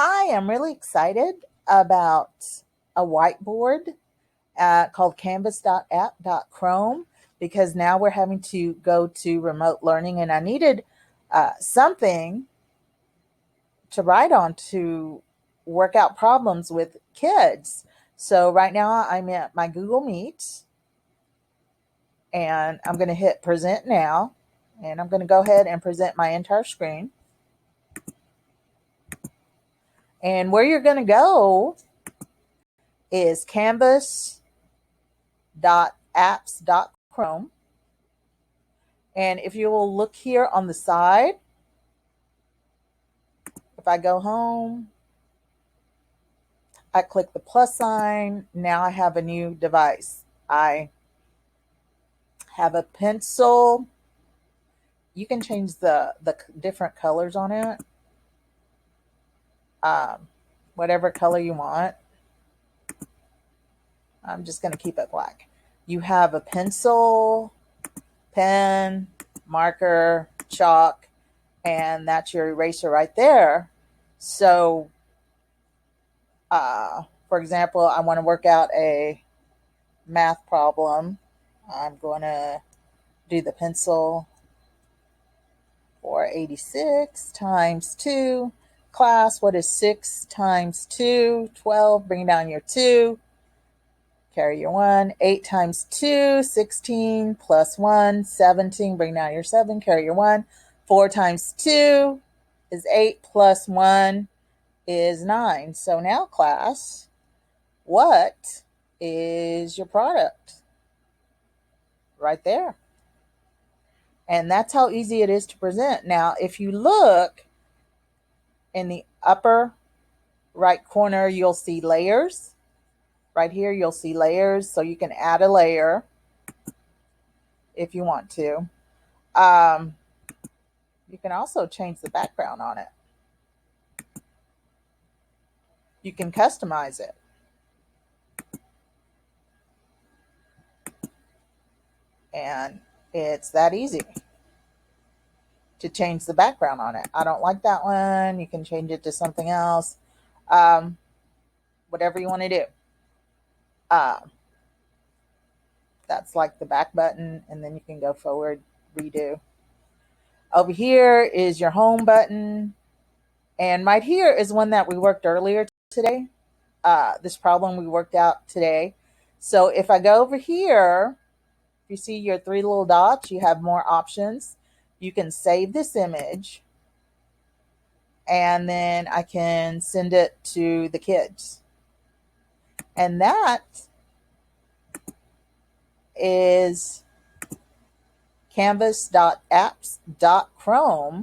Hi, I'm really excited about a whiteboard called canvas.app.chrome because now we're having to go to remote learning and I needed something to write on to work out problems with kids. So right now I'm at my Google Meet and I'm going to hit present now and I'm going to go ahead and present my entire screen. And where you're going to go is canvas.apps.chrome. And if you will look here on the side, if I go home, I click the plus sign. Now I have a new device. I have a pencil. You can change the different colors on it. Whatever color you want. I'm just going to keep it black. You have a pencil, pen, marker, chalk, and that's your eraser right there. So, for example, I want to work out a math problem. I'm going to do the pencil for 86 times 2. Class, what is 6 times 2? 12. Bring down your 2. Carry your 1. 8 times 2, 16 plus 1, 17. Bring down your 7. Carry your 1. 4 times 2 is 8 plus 1 is 9. So now, class, what is your product? Right there. And that's how easy it is to present. Now, if you look in the upper right corner, you'll see layers. Right here, you'll see layers. So you can add a layer if you want to. You can also change the background on it. You can customize it. And it's that easy to change the background on it. I don't like that one. You can change it to something else. Whatever you want to do. That's like the back button, and then you can go forward, redo. Over here is your home button. And right here is one that we worked earlier today. This problem we worked out today. So if I go over here, you see your 3 little dots, you have more options. You can save this image and then I can send it to the kids. And that is canvas.apps.chrome.